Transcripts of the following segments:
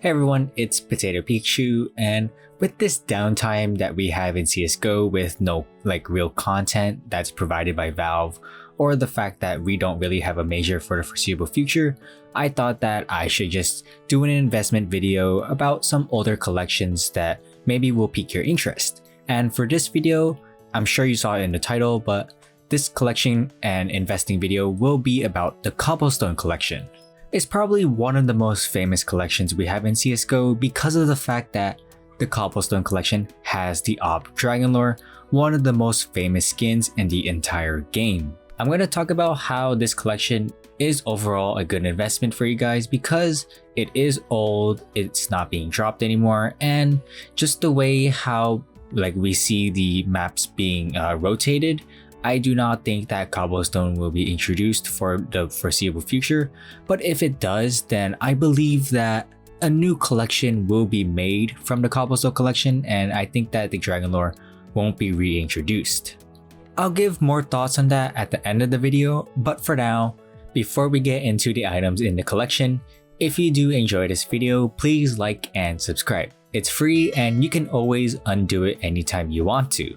Hey everyone, it's PotatoPikachu, and with this downtime that we have in CSGO with no real content that's provided by Valve, or the fact that we don't really have a major for the foreseeable future, I thought that I should just do an investment video about some older collections that maybe will pique your interest. And for this video, I'm sure you saw it in the title, but this collection and investing video will be about the Cobblestone collection. It's probably one of the most famous collections we have in CSGO because of the fact that the Cobblestone collection has the AWP Dragonlore, one of the most famous skins in the entire game. I'm going to talk about how this collection is overall a good investment for you guys because it is old, it's not being dropped anymore, and just the way how we see the maps being rotated, I do not think that Cobblestone will be introduced for the foreseeable future, but if it does, then I believe that a new collection will be made from the Cobblestone collection, and I think that the Dragonlore won't be reintroduced. I'll give more thoughts on that at the end of the video, but for now, before we get into the items in the collection, if you do enjoy this video, please like and subscribe. It's free and you can always undo it anytime you want to.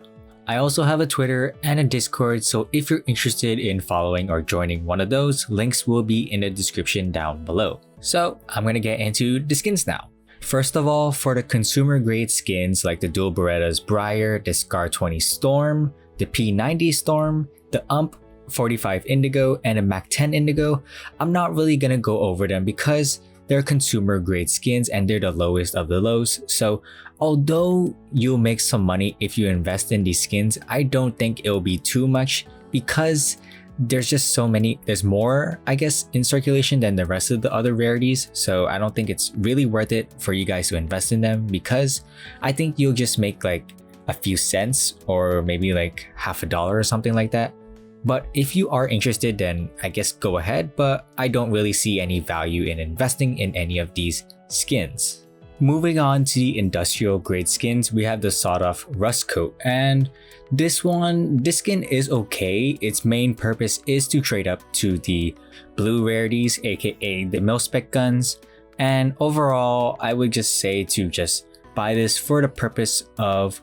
I also have a Twitter and a Discord, so if you're interested in following or joining one of those, links will be in the description down below. So I'm gonna get into the skins now. First of all, for the consumer grade skins like the Dual Beretta's Briar, the Scar 20 Storm, the P90 Storm, the UMP45 Indigo, and the Mac 10 Indigo, I'm not really gonna go over them because they're consumer grade skins and they're the lowest of the lows. So although you'll make some money if you invest in these skins, I don't think it'll be too much because there's just so many, there's more I guess in circulation than the rest of the other rarities. So I don't think it's really worth it for you guys to invest in them because I think you'll just make a few cents or maybe half $1 or something like that. But if you are interested, then I guess go ahead, but I don't really see any value in investing in any of these skins. Moving on to the industrial grade skins, we have the Sawed Off Rust Coat, and this skin is okay. Its main purpose is to trade up to the blue rarities, aka the mil-spec guns, and overall I would just say to just buy this for the purpose of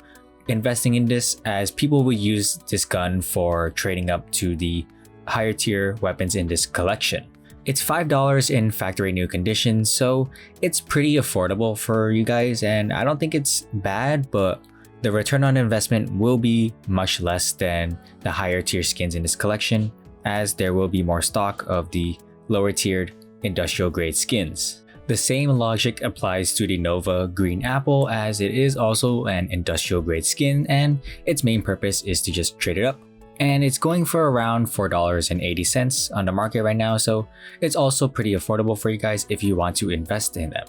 investing in this, as people will use this gun for trading up to the higher tier weapons in this collection. It's $5 in factory new condition, so it's pretty affordable for you guys, and I don't think it's bad, but the return on investment will be much less than the higher tier skins in this collection, as there will be more stock of the lower tiered industrial grade skins. The same logic applies to the Nova Green Apple, as it is also an industrial grade skin and its main purpose is to just trade it up. And it's going for around $4.80 on the market right now, so it's also pretty affordable for you guys if you want to invest in them.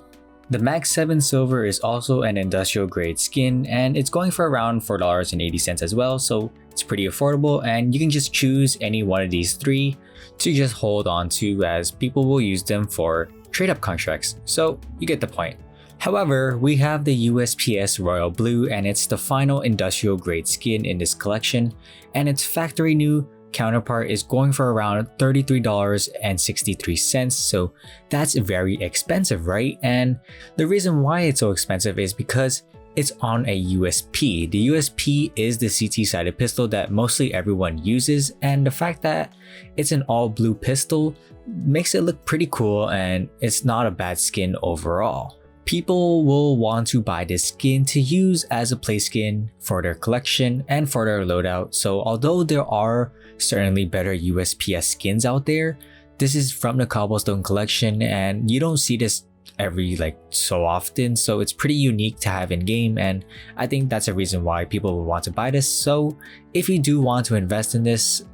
The Mag 7 Silver is also an industrial grade skin and it's going for around $4.80 as well, so it's pretty affordable and you can just choose any one of these three to just hold on to, as people will use them for trade up contracts, so you get the point. However, we have the USPS Royal Blue, and it's the final industrial grade skin in this collection, and its factory new counterpart is going for around $33.63, so that's very expensive, right? And the reason why it's so expensive is because it's on a USP. The USP is the CT-sided pistol that mostly everyone uses, and the fact that it's an all blue pistol makes it look pretty cool, and it's not a bad skin overall. People will want to buy this skin to use as a play skin for their collection and for their loadout, so although there are certainly better USPS skins out there, this is from the Cobblestone collection and you don't see this every so often, so it's pretty unique to have in game, and I think that's a reason why people will want to buy this. So if you do want to invest in this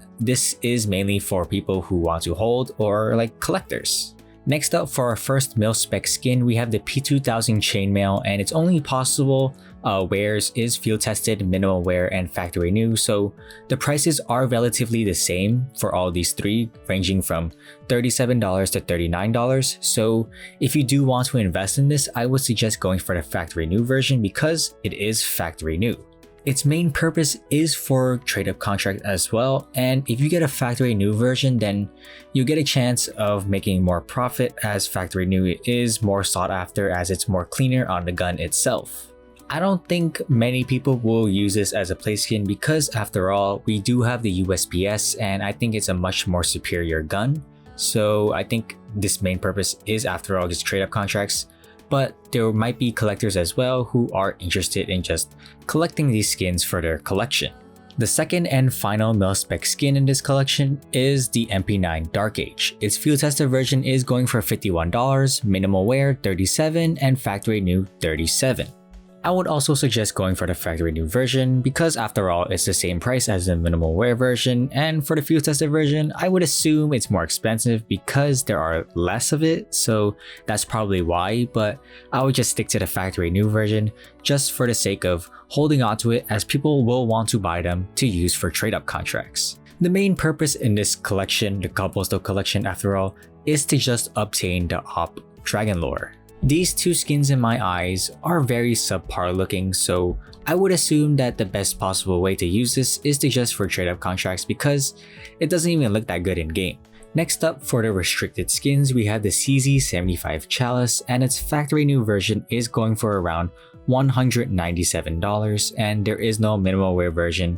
is mainly for people who want to hold or collectors. Next up, for our first mil-spec skin, we have the P2000 Chainmail, and it's only possible wears is field tested, minimal wear, and factory new, so the prices are relatively the same for all these three, ranging from $37 to $39. So if you do want to invest in this, I would suggest going for the factory new version because it is factory new. Its main purpose is for trade-up contract as well, and if you get a factory new version, then you get a chance of making more profit, as factory new is more sought after as it's more cleaner on the gun itself. I don't think many people will use this as a play skin because after all, we do have the USPS and I think it's a much more superior gun. So I think this main purpose is after all just trade-up contracts. But there might be collectors as well who are interested in just collecting these skins for their collection. The second and final mil-spec skin in this collection is the MP9 Dark Age. Its field tested version is going for $51, minimal wear $37, and factory new $37. I would also suggest going for the factory new version because after all it's the same price as the minimal wear version, and for the field tested version I would assume it's more expensive because there are less of it, so that's probably why, but I would just stick to the factory new version just for the sake of holding on to it, as people will want to buy them to use for trade-up contracts. The main purpose in this collection, the Cobblestone collection after all, is to just obtain the AWP Dragon Lore. These two skins in my eyes are very subpar looking, so I would assume that the best possible way to use this is to just for trade-up contracts because it doesn't even look that good in game. Next up, for the restricted skins, we have the CZ75 Chalice, and its factory new version is going for around $197, and there is no minimal wear version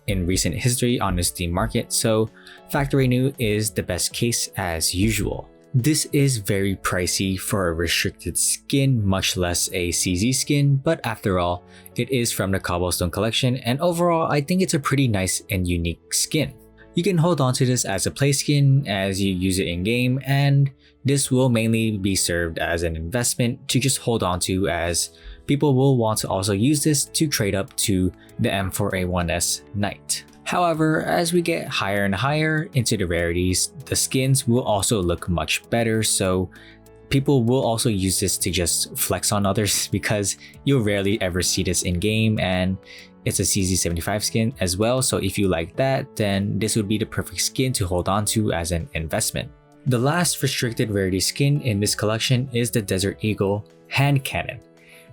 in recent history on the Steam market, so factory new is the best case as usual. This is very pricey for a restricted skin, much less a CZ skin, but after all, it is from the Cobblestone collection, and overall I think it's a pretty nice and unique skin. You can hold on to this as a play skin as you use it in game, and this will mainly be served as an investment to just hold on to, as people will want to also use this to trade up to the M4A1S Knight. However, as we get higher and higher into the rarities, the skins will also look much better, so people will also use this to just flex on others because you'll rarely ever see this in game, and it's a CZ75 skin as well, so if you like that, then this would be the perfect skin to hold on to as an investment. The last restricted rarity skin in this collection is the Desert Eagle hand cannon,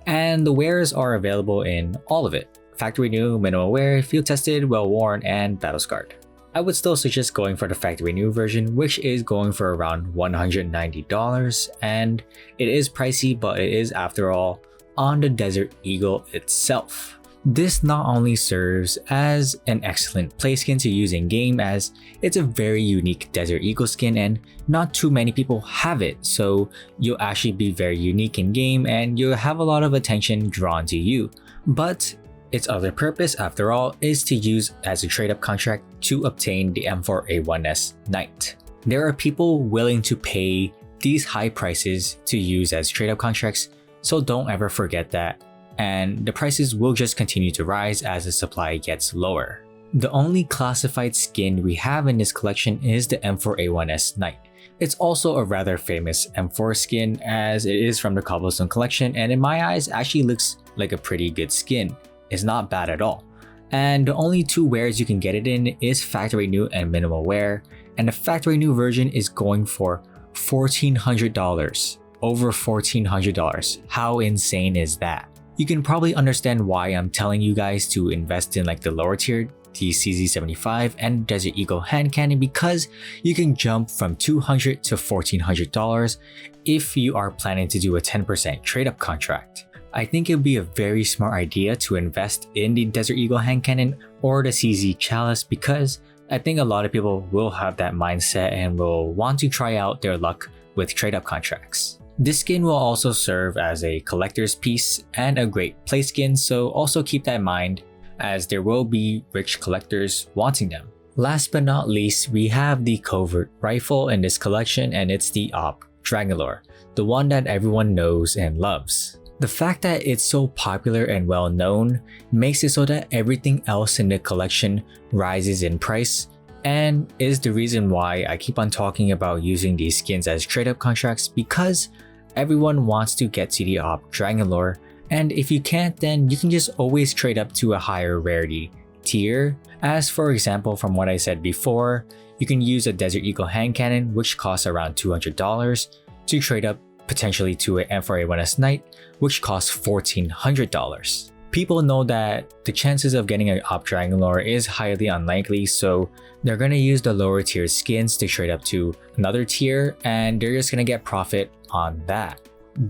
and the wares are available in all of it. Factory new, minimal wear, field tested, well worn, and battle scarred. I would still suggest going for the factory new version, which is going for around $190, and it is pricey, but it is after all on the Desert Eagle itself. This not only serves as an excellent play skin to use in game, as it's a very unique Desert Eagle skin and not too many people have it, so you'll actually be very unique in game and you'll have a lot of attention drawn to you. But its other purpose, after all, is to use as a trade-up contract to obtain the M4A1S Knight. There are people willing to pay these high prices to use as trade-up contracts, so don't ever forget that, and the prices will just continue to rise as the supply gets lower. The only classified skin we have in this collection is the M4A1S Knight. It's also a rather famous M4 skin as it is from the Cobblestone collection, and in my eyes actually looks like a pretty good skin. It's not bad at all. And the only two wears you can get it in is factory new and minimal wear, and the factory new version is going for $1,400. Over $1,400. How insane is that? You can probably understand why I'm telling you guys to invest in like the lower tier, the CZ75 and Desert Eagle hand cannon, because you can jump from $200 to $1,400 if you are planning to do a 10% trade-up contract. I think it would be a very smart idea to invest in the Desert Eagle hand cannon or the CZ Chalice, because I think a lot of people will have that mindset and will want to try out their luck with trade-up contracts. This skin will also serve as a collector's piece and a great play skin, so also keep that in mind as there will be rich collectors wanting them. Last but not least, we have the Covert Rifle in this collection, and it's the AWP Dragon Lore, the one that everyone knows and loves. The fact that it's so popular and well known makes it so that everything else in the collection rises in price, and is the reason why I keep on talking about using these skins as trade-up contracts, because everyone wants to get to the AWP Dragon Lore, and if you can't, then you can just always trade up to a higher rarity tier. As for example, from what I said before, you can use a Desert Eagle hand cannon, which costs around $200, to trade up potentially to an M4A1S Knight, which costs $1,400. People know that the chances of getting an AWP Dragon Lore is highly unlikely, so they're gonna use the lower tier skins to trade up to another tier, and they're just gonna get profit on that.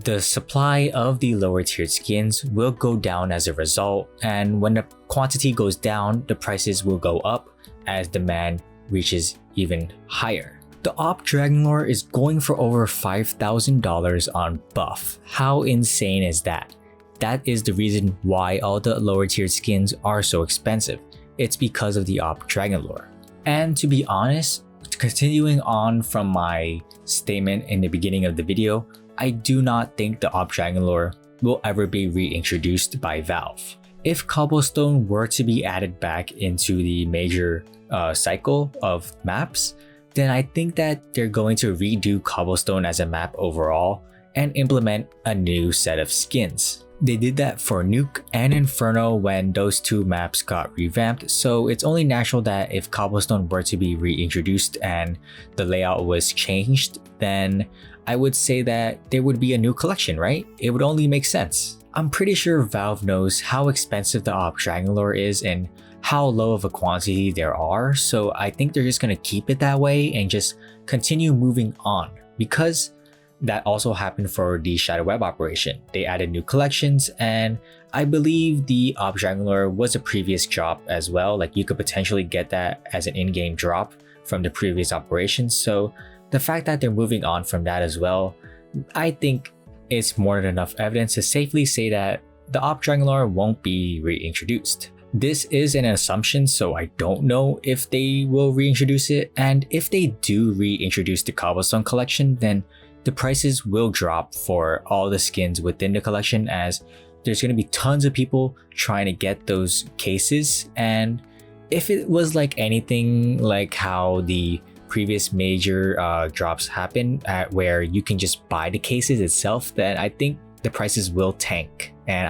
The supply of the lower tiered skins will go down as a result, and when the quantity goes down, the prices will go up as demand reaches even higher. The AWP Dragon Lore is going for over $5,000 on buff. How insane is that? That is the reason why all the lower tiered skins are so expensive. It's because of the AWP Dragon Lore. And to be honest, continuing on from my statement in the beginning of the video, I do not think the AWP Dragon Lore will ever be reintroduced by Valve. If Cobblestone were to be added back into the major cycle of maps, then I think that they're going to redo Cobblestone as a map overall and implement a new set of skins. They did that for Nuke and Inferno when those two maps got revamped, so it's only natural that if Cobblestone were to be reintroduced and the layout was changed, then I would say that there would be a new collection, right? It would only make sense. I'm pretty sure Valve knows how expensive the AWP Dragon Lore is and how low of a quantity there are, so I think they're just gonna keep it that way and just continue moving on, because that also happened for the Shadow Web operation. They added new collections, and I believe the AWP Dragon Lore was a previous drop as well. Like, you could potentially get that as an in-game drop from the previous operations. So the fact that they're moving on from that as well, I think it's more than enough evidence to safely say that the AWP Dragon Lore won't be reintroduced. This is an assumption, so I don't know if they will reintroduce it, and if they do reintroduce the Cobblestone collection, then the prices will drop for all the skins within the collection, as there's going to be tons of people trying to get those cases. And if it was like anything like how the previous major drops happen where you can just buy the cases itself, then I think the prices will tank, and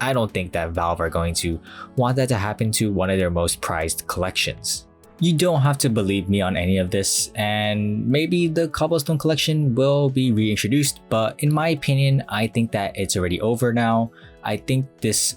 I don't think that Valve are going to want that to happen to one of their most prized collections. You don't have to believe me on any of this, and maybe the Cobblestone collection will be reintroduced, but in my opinion, I think that it's already over now. I think this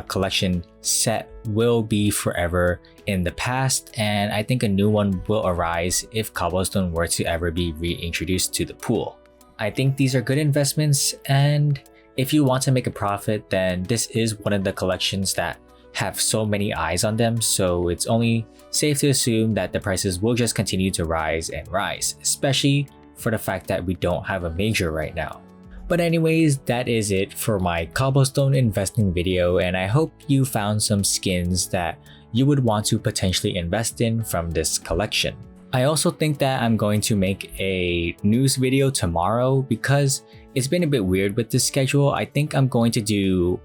collection set will be forever in the past, and I think a new one will arise if Cobblestone were to ever be reintroduced to the pool. I think these are good investments, and if you want to make a profit, then this is one of the collections that have so many eyes on them, so it's only safe to assume that the prices will just continue to rise and rise, especially for the fact that we don't have a major right now. But anyways, that is it for my Cobblestone investing video, and I hope you found some skins that you would want to potentially invest in from this collection. I also think that I'm going to make a news video tomorrow because it's been a bit weird with this schedule. I think I'm going to do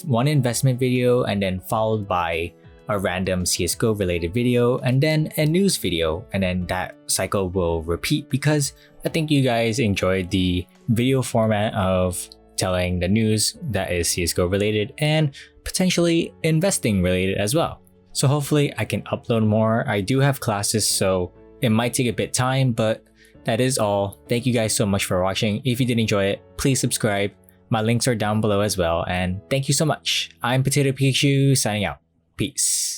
one investment video, and then followed by a random CSGO related video, and then a news video, and then that cycle will repeat because I think you guys enjoyed the video format of telling the news that is CSGO related and potentially investing related as well. So hopefully I can upload more. I do have classes, so it might take a bit time, but that is all. Thank you guys so much for watching. If you did enjoy it, please subscribe. My links are down below as well, and thank you so much. I'm PotatoPikachu signing out. Peace.